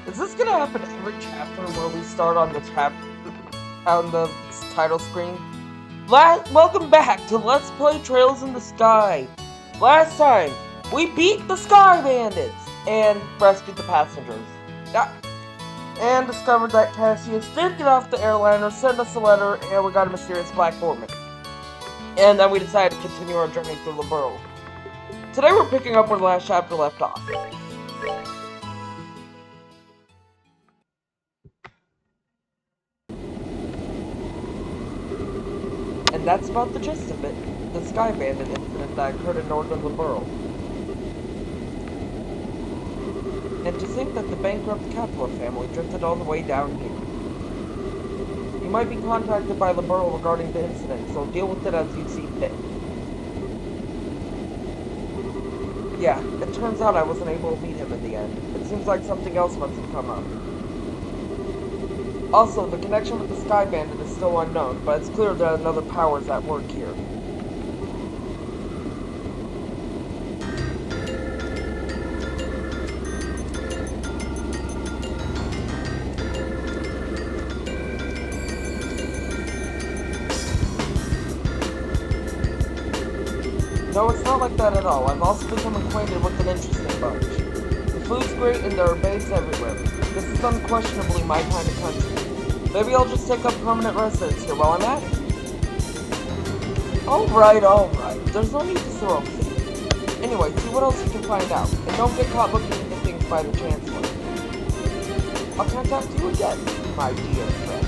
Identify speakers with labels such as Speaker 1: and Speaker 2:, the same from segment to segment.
Speaker 1: Is this gonna happen every chapter where we start on the title screen? Welcome back to Let's Play Trails in the Sky. Last time, we beat the Sky Bandits and rescued the passengers. And discovered that Cassius did get off the airliner, sent us a letter, and we got a mysterious black woman. And then we decided to continue our journey through Liberl. Today we're picking up where the last chapter left off. And that's about the gist of it. The Sky Bandit incident that occurred in northern Liberl. And to think that the bankrupt Kepler family drifted all the way down here. You might be contacted by Liberl regarding the incident, so deal with it as you see fit. Yeah, it turns out I wasn't able to meet him in the end. It seems like something else must have come up. Also, the connection with the Sky Bandit is still unknown, but it's clear that another power is at work here. No, it's not like that at all. I've also become acquainted with an interesting bunch. The food's great and there are bays everywhere. This is unquestionably my kind of country. Maybe I'll just take up permanent residence here while I'm at it. Alright. There's no need to throw a fit. Anyway, see what else you can find out. And don't get caught looking into things by the Chancellor. I'll contact you again, my dear friend.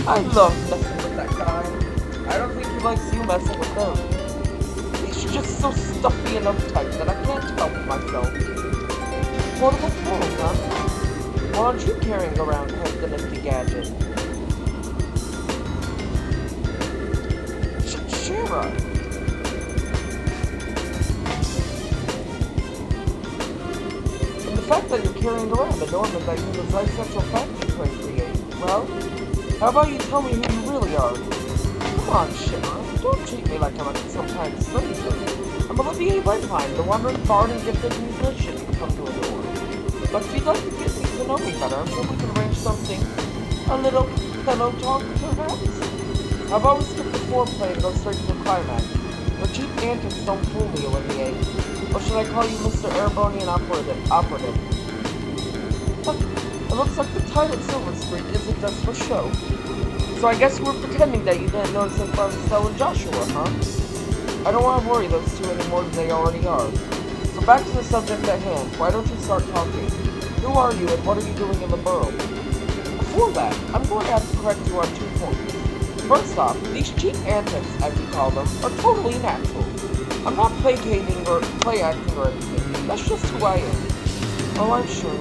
Speaker 1: I love messing with that guy. I don't think he likes you messing with him. He's just so stuffy and uptight that I can't help myself. Portable phone, huh? Why aren't you carrying around quite the nifty gadget? Schera! And the fact that you're carrying around an ornament that you design central factory could create, well, how about you tell me who you really are? Come on, Schera, don't treat me like I'm some kind of stranger. I'm Olivier, the wandering bard and gifted musician you've come to adore. But if you'd like to get me to know me better, I'm sure we can arrange something. A little pillow talk, perhaps? How about we skip the foreplay and go straight to the climax? Your cheap antics don't fool me, Olivier. Or should I call you Mr. Airbonian Operative? It looks like the tide at Silver Street isn't just for show. So I guess you were pretending that you didn't notice in front of Stella and Joshua, huh? I don't want to worry those two any more than they already are. So back to the subject at hand. Why don't you start talking? Who are you and what are you doing in the borough? Before that, I'm going to have to correct you on 2 points. First off, these cheap antics, as you call them, are totally natural. I'm not placating or play-acting or anything. That's just who I am. Oh, I'm sure.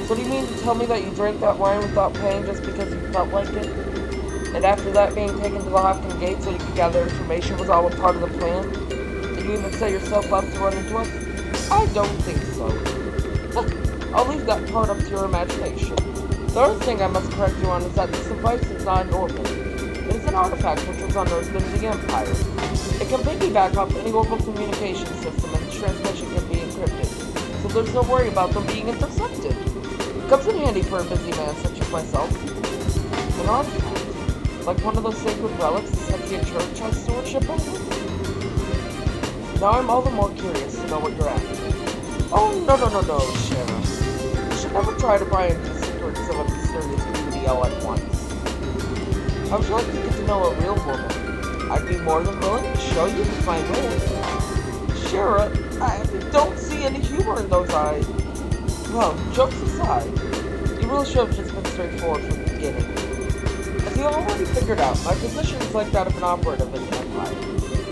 Speaker 1: So do you mean to tell me that you drank that wine without paying just because you felt like it? And after that, being taken to the Haken Gate so you could gather information was all a part of the plan? Did you even set yourself up to run into us? I don't think so. I'll leave that part up to your imagination. The other thing I must correct you on is that this device is not an organ. It is an artifact which was unearthed in the Empire. It can piggyback off any local communication system and the transmission can be encrypted, so there's no worry about them being intercepted. It comes in handy for a busy man such as myself. An artifact? Like one of those sacred relics the Septian Church has stewardship over? Now I'm all the more curious to know what you're at. Oh, no, Schera. You should never try to pry into the secrets of a mysterious beauty all at once. I would like to get to know a real woman. I'd be more than willing to show you if I will. Schera, I don't see any humor in those eyes. Well, jokes aside, you really should have just been straightforward from the beginning. As you already figured out, my position is like that of an operative in the Empire.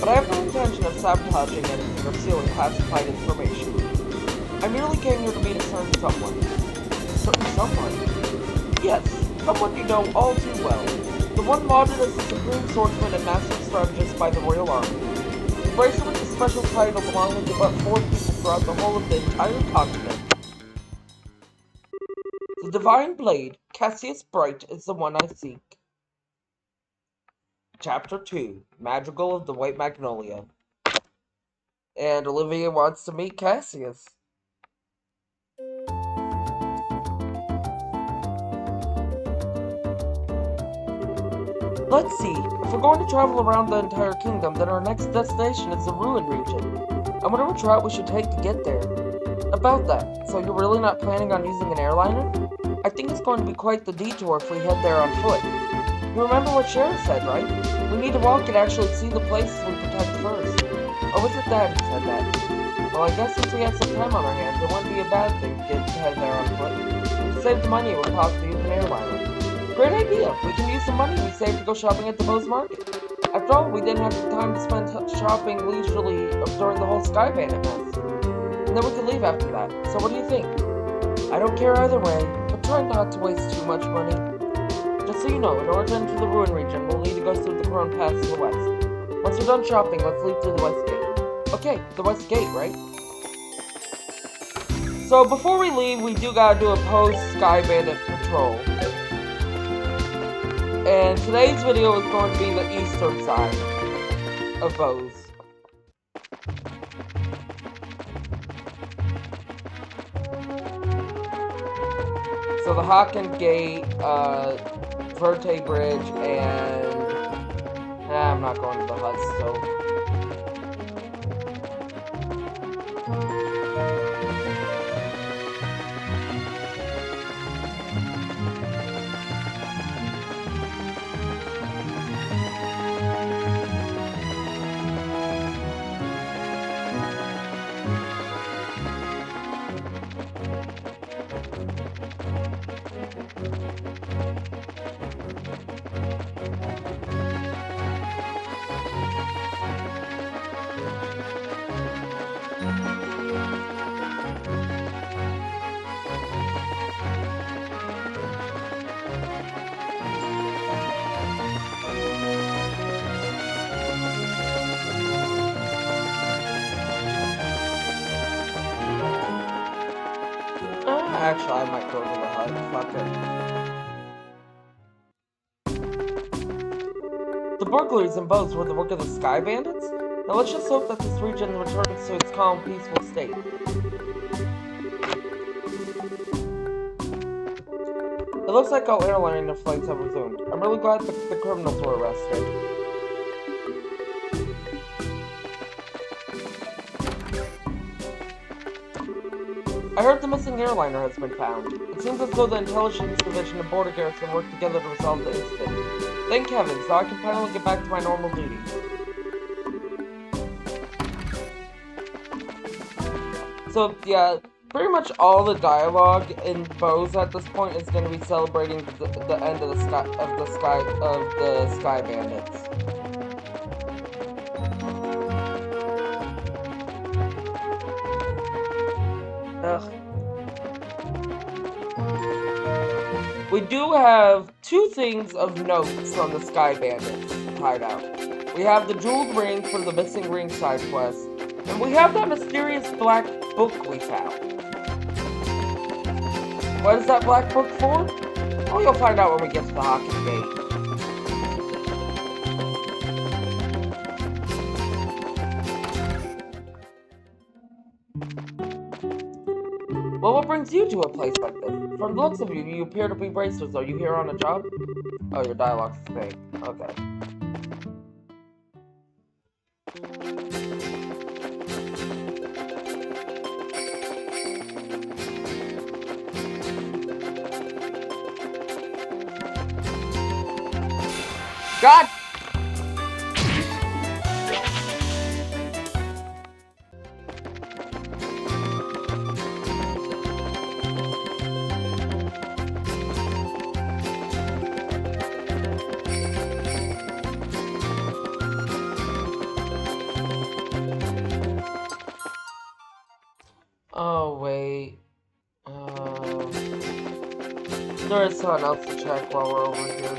Speaker 1: But I have no intention of sabotaging anything or stealing classified information. I merely came here to meet a certain someone. A certain someone? Yes, someone you know all too well. The one lauded as the supreme swordsman and master strategist by the Royal Army. The bracer with the special title belonging to but 4 people throughout the whole of the entire continent. The Divine Blade, Cassius Bright, is the one I seek. Chapter 2, Madrigal of the White Magnolia. And Olivier wants to meet Cassius. Let's see. If we're going to travel around the entire kingdom, then our next destination is the Ruan region. I wonder which route we should take to get there. About that, so you're really not planning on using an airliner? I think it's going to be quite the detour if we head there on foot. You remember what Schera said, right? We need to walk and actually see the places we protect first. Or was it Dad who said that? Well, I guess since we have some time on our hands, it wouldn't be a bad thing to head there on foot. To save the money it would cost to use an airliner. Great idea! We can use some money we saved to go shopping at the Bose market. After all, we didn't have the time to spend shopping leisurely during the whole Sky Bandit mess. And then we could leave after that. So what do you think? I don't care either way, but try not to waste too much money. Just so you know, in order to enter the Ruan region, we'll need to go through the Crown Pass to the west. Once we're done shopping, let's leave through the west gate. Okay, the west gate, right? So before we leave, we do gotta do a post-Sky Bandit patrol. And today's video is going to be the eastern side of Bose. So the Haken Gate, Verte Bridge, and... I'm not going to the hut still. Actually, I might go to the hut. Fuck it. The burglaries in Bose were the work of the Sky Bandits? Now let's just hope that this region returns to its calm, peaceful state. It looks like all airliner flights have resumed. I'm really glad the criminals were arrested. I heard the missing airliner has been found. It seems as though the Intelligence Division and Border Garrison worked together to resolve the incident. Thank heavens, now I can finally get back to my normal duties. So, yeah, pretty much all the dialogue in Bose at this point is going to be celebrating the end of the Sky Bandits. Ugh. We do have two things of note from the Sky Bandits Hideout. We have the jeweled ring for the missing ring side quest, and we have that mysterious black book we found. What is that black book for? Oh, you'll find out when we get to the Haken Gate. Well, what brings you to a place like this? From the looks of you, you appear to be bracers. Are you here on a job? Oh, your dialogue's fake. Okay. God! Oh, wait. There is someone else to check while we're over here.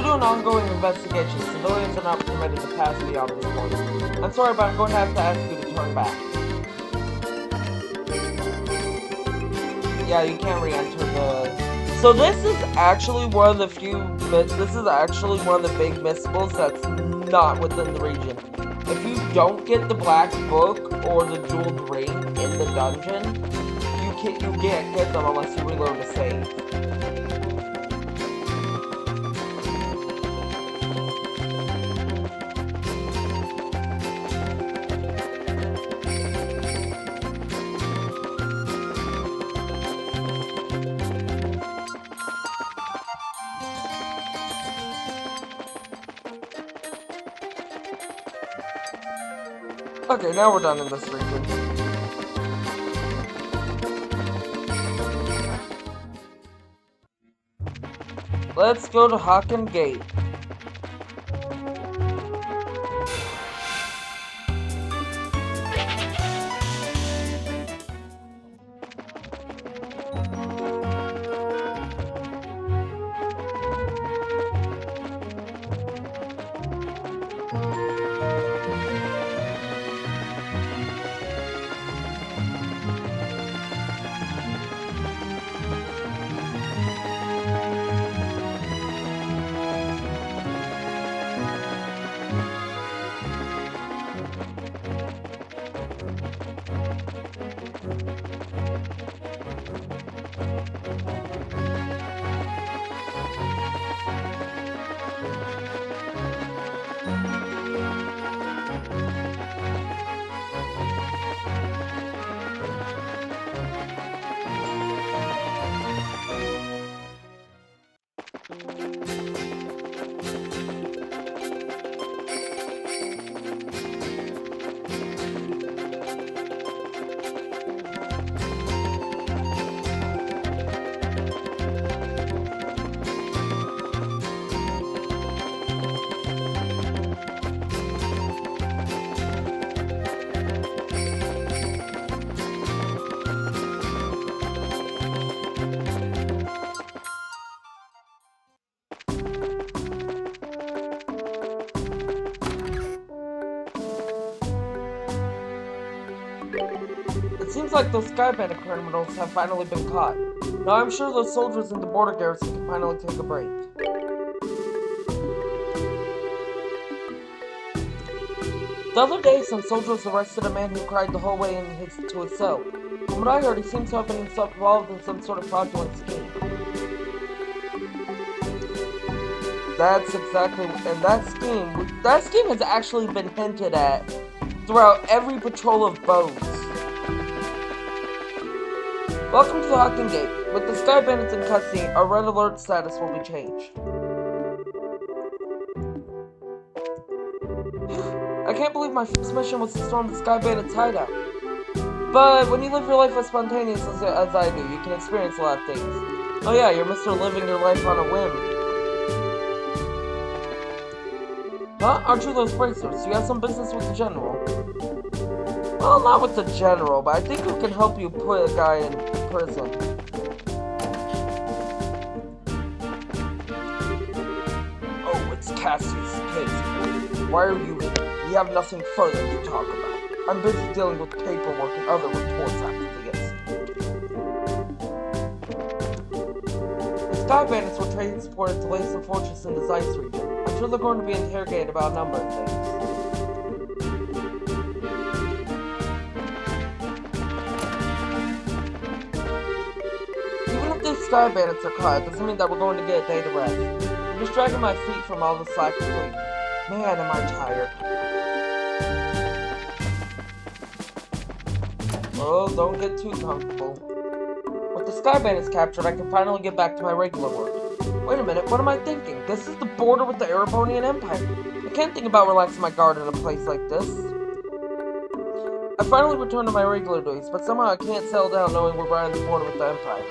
Speaker 1: to an ongoing investigation. Civilians are not permitted to pass beyond this point. I'm sorry, but I'm going to have to ask you to turn back. Yeah, you can't re-enter the... So this is actually one of the big missables that's not within the region. If you don't get the black book or the jeweled ring in the dungeon, you can't get them unless you reload the save. Okay, now we're done in this region. Let's go to Haken Gate. It seems like those Sky Bandit criminals have finally been caught. Now I'm sure those soldiers in the border garrison can finally take a break. The other day, some soldiers arrested a man who cried the whole way to his cell. From what I heard, he seems to have been involved in some sort of fraudulent scheme. That's exactly, and that scheme has actually been hinted at throughout every patrol of Bose. Welcome to the Haken Gate. With the Sky Bandits in custody, our red alert status will be changed. I can't believe my first mission was to storm the Sky Bandits Hideout. But when you live your life as spontaneous as I do, you can experience a lot of things. Oh yeah, you're Mr. Living Your Life on a Whim. Huh? Aren't you those bracers? You have some business with the General. Well, not with the General, but I think we can help you put a guy in prison. Oh, it's Cassius' case. Why are you here? We have nothing further to talk about. I'm busy dealing with paperwork and other reports after this. The Sky Bandits were transported to Lace and Fortress in the Zeiss region. I'm sure they're going to be interrogated about a number of things. Even if these Sky Bandits are caught, it doesn't mean that we're going to get a day to rest. I'm just dragging my feet from all the slack and sleep. Man, am I tired. Oh, don't get too comfortable. With the Sky Bandits captured, I can finally get back to my regular work. Wait a minute, what am I thinking? This is the border with the Erebonian Empire. I can't think about relaxing my guard in a place like this. I finally returned to my regular duties, but somehow I can't settle down knowing we're right on the border with the Empire.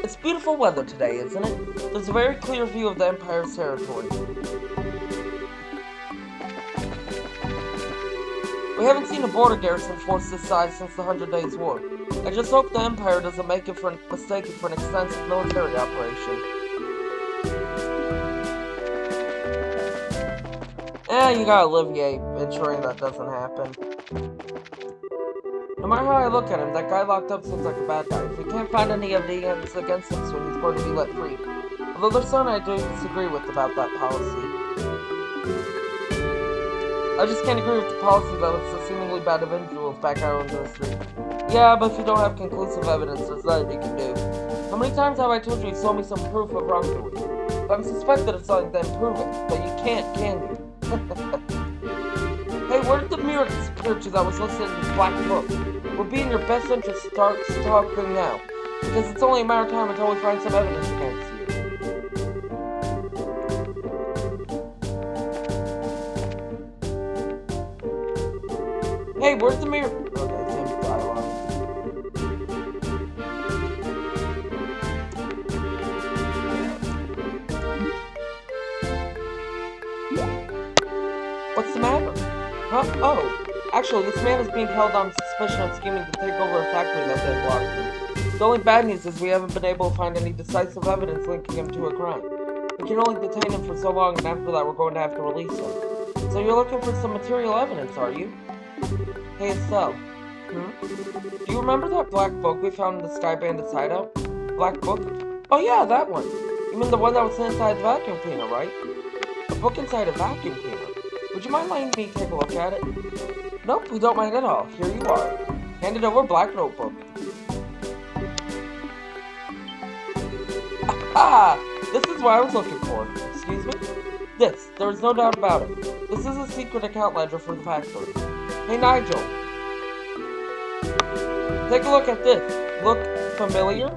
Speaker 1: It's beautiful weather today, isn't it? There's a very clear view of the Empire's territory. We haven't seen a border garrison force this size since the 100 Days War. I just hope the Empire doesn't make it mistake it for an extensive military operation. You got Olivier ensuring that doesn't happen. No matter how I look at him, that guy locked up seems like a bad guy. If we can't find any evidence against him soon, he's going to be let free. Although there's something I do disagree with about that policy. I just can't agree with the policy that lets the seemingly bad individuals back out into the street. Yeah, but if you don't have conclusive evidence, there's nothing you can do. How many times have I told you saw me some proof of wrongdoing? If I'm suspected of something, then prove it. But you can't, can you? Hey, where did the mirror disappear to that was listed in this black book? It would be in your best interest to start talking now, because it's only a matter of time until we find some evidence against you. Hey, where's the mirror? Okay, same dialogue. What's the matter? Huh? Oh, actually, this man is being held on suspicion of scheming to take over a factory that they blocked. The only bad news is we haven't been able to find any decisive evidence linking him to a crime. We can only detain him for so long, and after that we're going to have to release him. So you're looking for some material evidence, are you? Hey, Estelle. Do you remember that black book we found in the Sky Bandits Hideout? Black book? Oh yeah, that one. You mean the one that was inside the vacuum cleaner, right? A book inside a vacuum cleaner? Would you mind letting me take a look at it? Nope, we don't mind at all. Here you are. Hand it over, Black Notebook. Aha! This is what I was looking for. Excuse me? This. There is no doubt about it. This is a secret account ledger for the factory. Hey, Nigel. Take a look at this. Look familiar?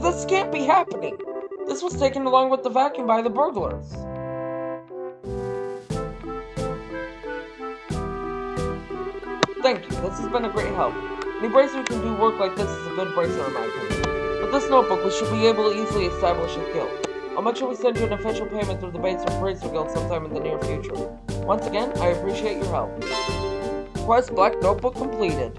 Speaker 1: This can't be happening. This was taken along with the vacuum by the burglars. Thank you. This has been a great help. Any bracer who can do work like this is a good bracer in my opinion. With this notebook, we should be able to easily establish a guild. I'll make sure we send you an official payment through the Bracer Guild sometime in the near future. Once again, I appreciate your help. Quest Black Notebook completed.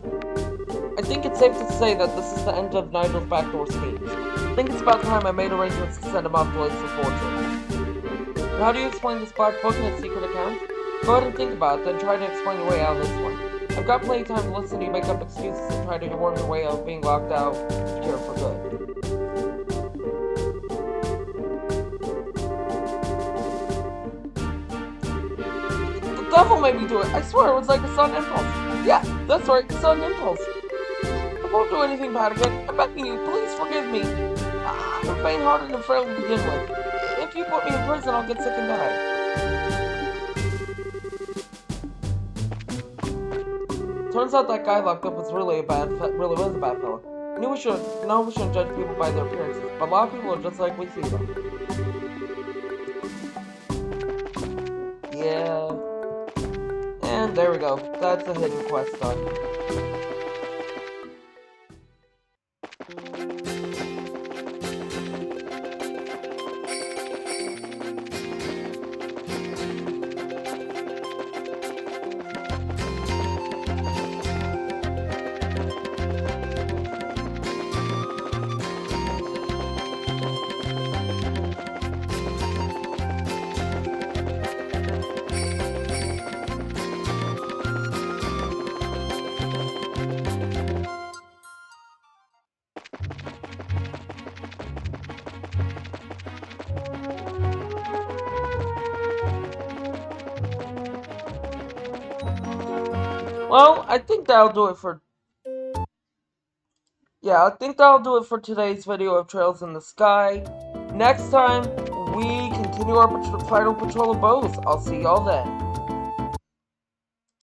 Speaker 1: I think it's safe to say that this is the end of Nigel's backdoor schemes. I think it's about time I made arrangements to send him off to Lace of Fortune. And how do you explain this black book and its secret account? Go ahead and think about it, then try to explain your way out of this one. I've got plenty of time to listen to you make up excuses and try to worm your way out of being locked out here for good. The devil made me do it. I swear it was like a sudden impulse. Yeah, that's right, sudden impulse. I won't do anything bad again. I'm begging you, please forgive me. I'm faint-hearted and frail to begin with. If you put me in prison, I'll get sick and die. Turns out that guy locked up was really was a bad fellow. I knew we shouldn't judge people by their appearances, but a lot of people are just like we see them. Yeah. And there we go. That's a hidden quest done. Well, I think that'll do it for... Yeah, I think that'll do it for today's video of Trails in the Sky. Next time, we continue our final patrol of Bose. I'll see y'all then.